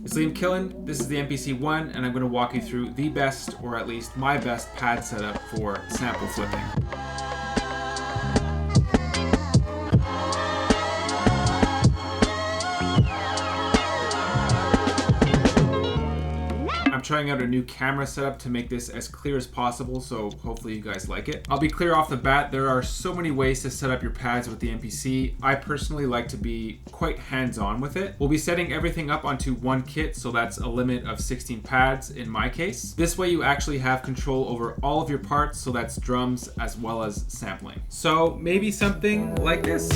It's Liam Killen, this is the MPC 1, and I'm going to walk you through the best, or at least my best, pad setup for sample flipping. I'm trying out a new camera setup to make this as clear as possible, so hopefully you guys like it. I'll be clear off the bat, there are so many ways to set up your pads with the MPC. I personally like to be quite hands-on with it. We'll be setting everything up onto one kit, so that's a limit of 16 pads in my case. This way you actually have control over all of your parts, so that's drums as well as sampling. So maybe something like this.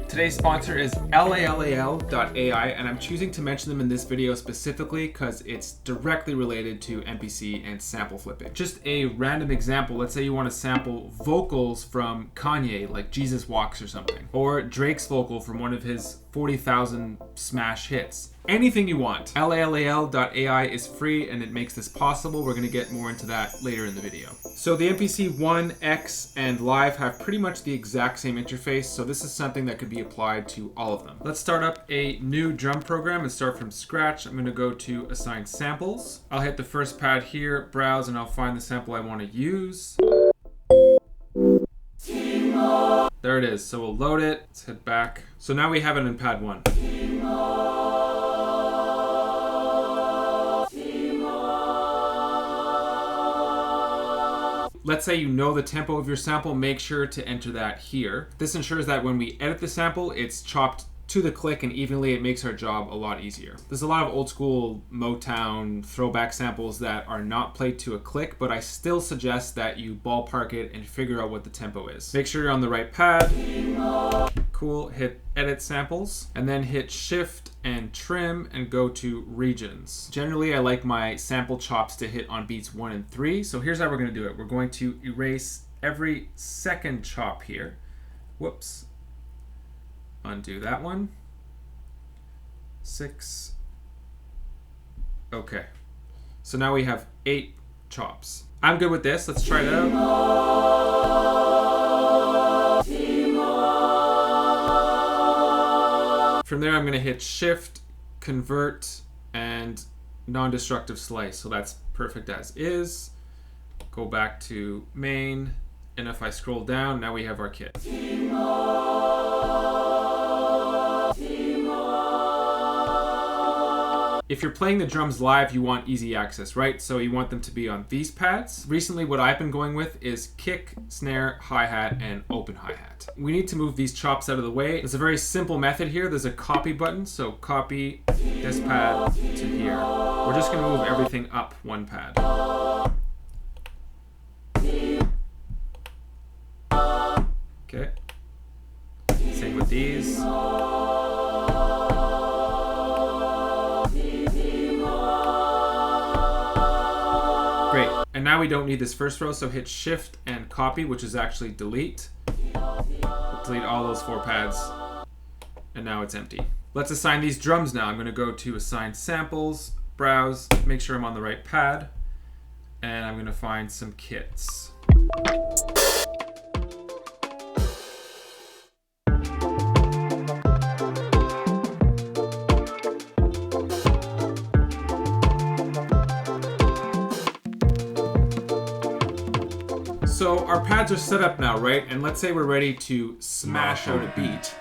Today's sponsor is LALA.AI, and I'm choosing to mention them in this video specifically because it's directly related to MPC and sample flipping. Just a random example, let's say you want to sample vocals from Kanye, like Jesus Walks or something, or Drake's vocal from one of his 40,000 smash hits. Anything you want. LALA.AI is free and it makes this possible. We're going to get more into that later in the video. So the MPC 1, X, and Live have pretty much the exact same interface, so this is something that could be applied to all of them. Let's start up a new drum program and start from scratch. I'm going to go to Assign Samples. I'll hit the first pad here, browse, and I'll find the sample I want to use. There it is. So we'll load it. Let's head back. So now we have it in pad 1. Let's say you know the tempo of your sample, make sure to enter that here. This ensures that when we edit the sample, it's chopped to the click and evenly. It makes our job a lot easier. There's a lot of old school Motown throwback samples that are not played to a click, but I still suggest that you ballpark it and figure out what the tempo is. Make sure you're on the right pad. Cool, hit edit samples and then hit shift and trim and go to regions. Generally, I like my sample chops to hit on beats 1 and 3. So here's how we're going to do it. We're going to erase every second chop here. Whoops. Undo that one. 6. Okay. So now we have 8 chops. I'm good with this. Let's try it out. From there, I'm going to hit shift, convert, and non-destructive slice. So that's perfect as is. Go back to main. And if I scroll down, now we have our kit. If you're playing the drums live, you want easy access, right? So you want them to be on these pads. Recently, what I've been going with is kick, snare, hi-hat, and open hi-hat. We need to move these chops out of the way. There's a very simple method here. There's a copy button. So copy this pad to here. We're just gonna move everything up one pad. Okay. Same with these. Great, and now we don't need this first row, so hit shift and copy, which is actually delete. Delete all those 4 pads, and now it's empty. Let's assign these drums now. I'm going to go to Assign Samples, browse, make sure I'm on the right pad, and I'm going to find some kits. So our pads are set up now, right? And let's say we're ready to smash out a beat.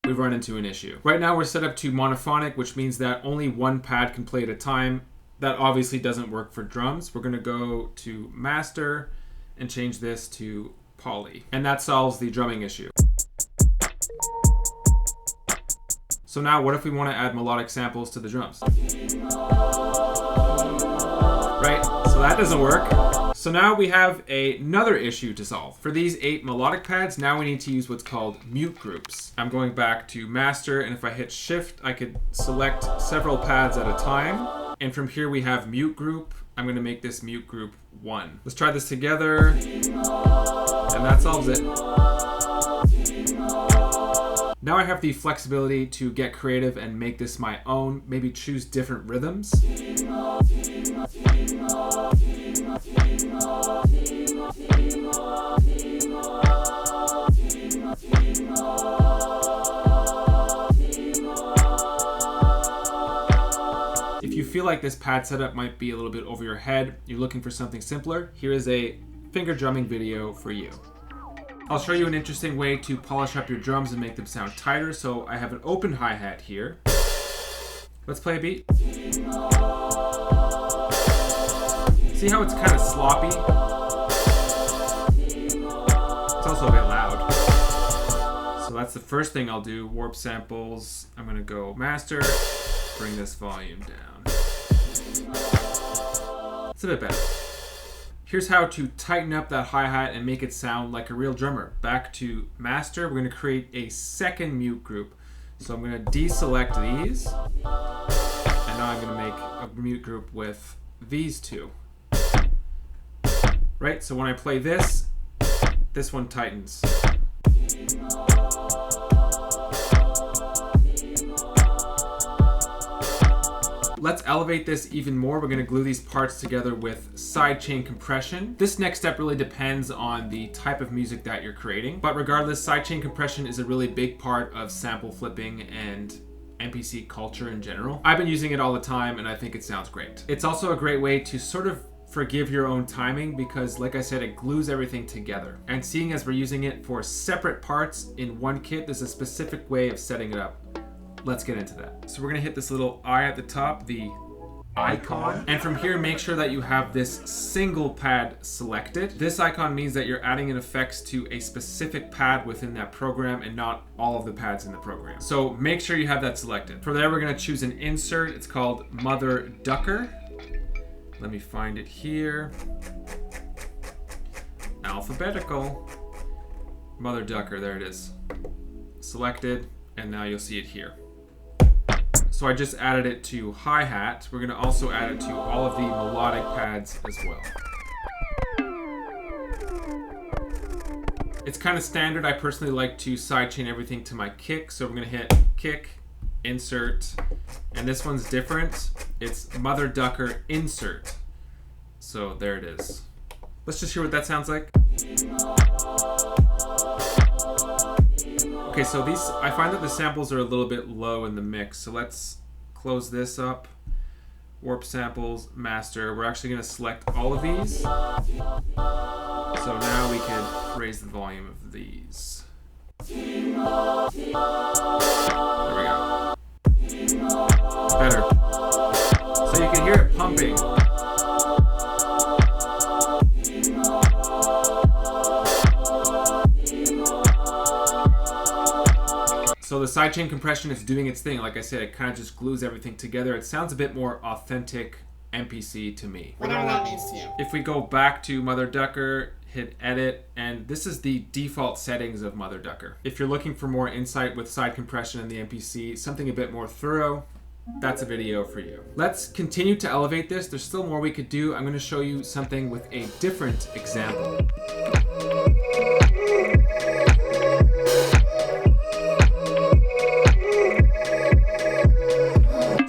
We've run into an issue. Right now we're set up to monophonic, which means that only one pad can play at a time. That obviously doesn't work for drums. We're gonna go to master and change this to poly. And that solves the drumming issue. So now what if we want to add melodic samples to the drums? Right, so that doesn't work. So now we have another issue to solve. For these 8 melodic pads, now we need to use what's called mute groups. I'm going back to master, and if I hit shift, I could select several pads at a time. And from here we have mute group. I'm going to make this mute group 1. Let's try this together, and that solves it. Now I have the flexibility to get creative and make this my own, maybe choose different rhythms. If you feel like this pad setup might be a little bit over your head, you're looking for something simpler, here is a finger drumming video for you. I'll show you an interesting way to polish up your drums and make them sound tighter. So I have an open hi-hat here. Let's play a beat. See how it's kind of sloppy? It's also a bit loud. So that's the first thing I'll do. Warp samples. I'm gonna go master, bring this volume down. It's a bit better. Here's how to tighten up that hi-hat and make it sound like a real drummer. Back to master, we're gonna create a second mute group. So I'm gonna deselect these, and now I'm gonna make a mute group with these two. Right, so when I play this one tightens. Let's elevate this even more. We're going to glue these parts together with sidechain compression. This next step really depends on the type of music that you're creating. But regardless, sidechain compression is a really big part of sample flipping and MPC culture in general. I've been using it all the time and I think it sounds great. It's also a great way to sort of forgive your own timing because, like I said, it glues everything together. And seeing as we're using it for separate parts in one kit, there's a specific way of setting it up. Let's get into that. So we're gonna hit this little eye at the top, the icon. And from here, make sure that you have this single pad selected. This icon means that you're adding in effects to a specific pad within that program and not all of the pads in the program. So make sure you have that selected. For there, we're gonna choose an insert. It's called Mother Ducker. Let me find it here. Alphabetical. Mother Ducker, there it is. Selected, and now you'll see it here. So I just added it to hi-hat. We're gonna also add it to all of the melodic pads as well. It's kind of standard. I personally like to sidechain everything to my kick. So we're gonna hit kick, insert, and this one's different. It's Mother Ducker insert. So there it is. Let's just hear what that sounds like. Okay, so these, I find that the samples are a little bit low in the mix. So let's close this up. Warp samples, master. We're actually gonna select all of these. So now we can raise the volume of these. There we go. Better. So you can hear it pumping. So the sidechain compression is doing its thing. Like I said, it kind of just glues everything together. It sounds a bit more authentic MPC to me. Whatever that means to you. If we go back to Mother Ducker, hit edit, and this is the default settings of Mother Ducker. If you're looking for more insight with side compression in the MPC, something a bit more thorough, that's a video for you. Let's continue to elevate this. There's still more we could do. I'm going to show you something with a different example.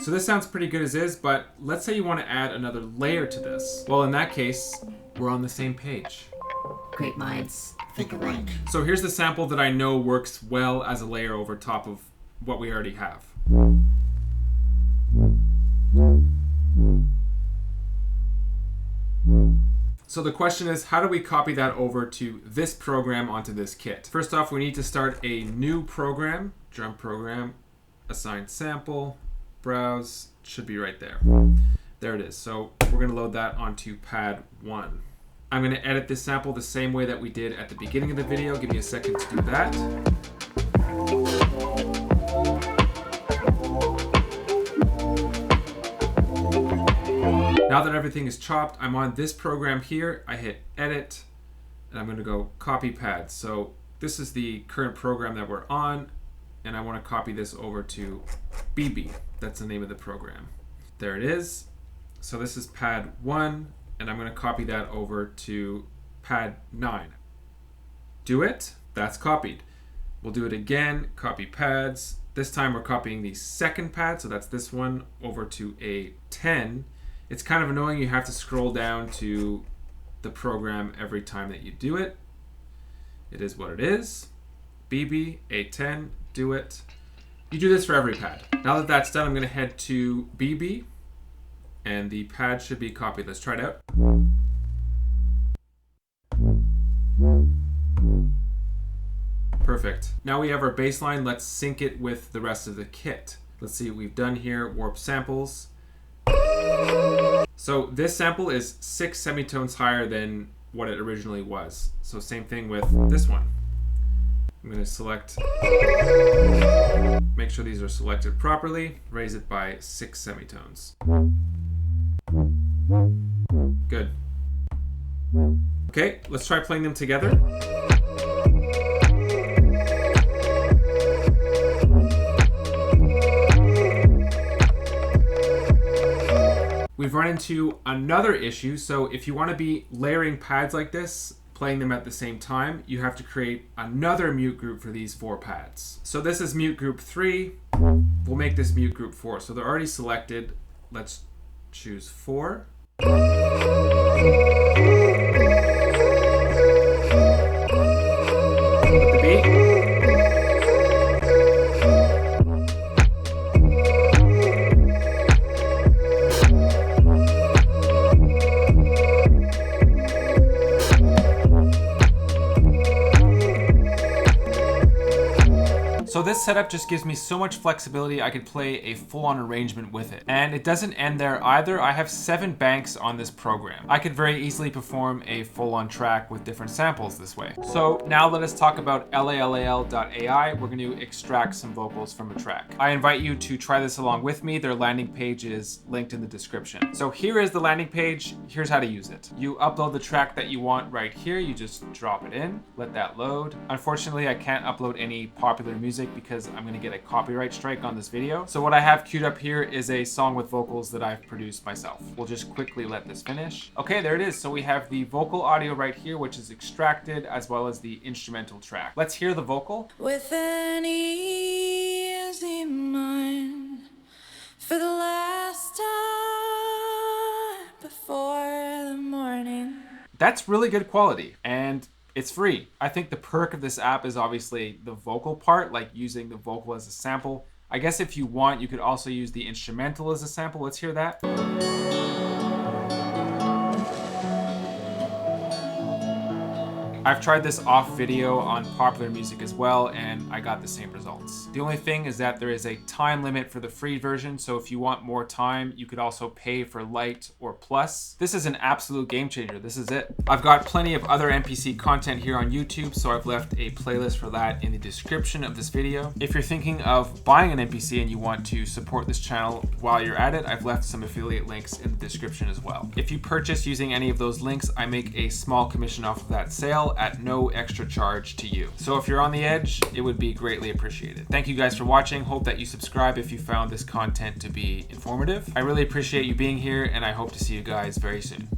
So this sounds pretty good as is, but let's say you want to add another layer to this. Well, in that case, we're on the same page. Great minds think alike. So here's the sample that I know works well as a layer over top of what we already have. So the question is, how do we copy that over to this program onto this kit? First off, we need to start a new program, drum program, assign sample, browse, should be right there. There it is. So we're gonna load that onto pad 1. I'm gonna edit this sample the same way that we did at the beginning of the video. Give me a second to do that. Now that everything is chopped, I'm on this program here. I hit edit, and I'm gonna go copy pad. So this is the current program that we're on, and I wanna copy this over to BB. That's the name of the program. There it is. So this is pad 1, and I'm gonna copy that over to pad 9. Do it, that's copied. We'll do it again, copy pads. This time we're copying the second pad, so that's this one, over to a 10. It's kind of annoying, you have to scroll down to the program every time that you do it. It is what it is. BB, A10, do it. You do this for every pad. Now that that's done, I'm gonna head to BB, and the pad should be copied. Let's try it out. Perfect. Now we have our bass line. Let's sync it with the rest of the kit. Let's see what we've done here. Warp samples. So this sample is 6 semitones higher than what it originally was. So same thing with this one. I'm going to select, make sure these are selected properly, raise it by 6 semitones. Good. Okay, let's try playing them together. We've run into another issue. So if you want to be layering pads like this, playing them at the same time, you have to create another mute group for these 4 pads. So this is mute group 3. We'll make this mute group 4. So they're already selected. Let's choose 4. With the beat. So this setup just gives me so much flexibility. I could play a full-on arrangement with it. And it doesn't end there either. I have 7 banks on this program. I could very easily perform a full-on track with different samples this way. So now let us talk about LALAL.AI. We're going to extract some vocals from a track. I invite you to try this along with me. Their landing page is linked in the description. So here is the landing page. Here's how to use it. You upload the track that you want right here. You just drop it in, let that load. Unfortunately, I can't upload any popular music because I'm going to get a copyright strike on this video. So what I have queued up here is a song with vocals that I've produced myself. We'll just quickly let this finish. Okay, there it is. So we have the vocal audio right here, which is extracted, as well as the instrumental track. Let's hear the vocal. With an easy mind for the last time before the morning. That's really good quality, and it's free. I think the perk of this app is obviously the vocal part, like using the vocal as a sample. I guess if you want, you could also use the instrumental as a sample. Let's hear that. I've tried this off video on popular music as well, and I got the same results. The only thing is that there is a time limit for the free version, so if you want more time, you could also pay for Lite or Plus. This is an absolute game changer. This is it. I've got plenty of other MPC content here on YouTube, so I've left a playlist for that in the description of this video. If you're thinking of buying an MPC and you want to support this channel while you're at it, I've left some affiliate links in the description as well. If you purchase using any of those links, I make a small commission off of that sale at no extra charge to you. So if you're on the edge, it would be greatly appreciated. Thank you guys for watching. Hope that you subscribe if you found this content to be informative. I really appreciate you being here, and I hope to see you guys very soon.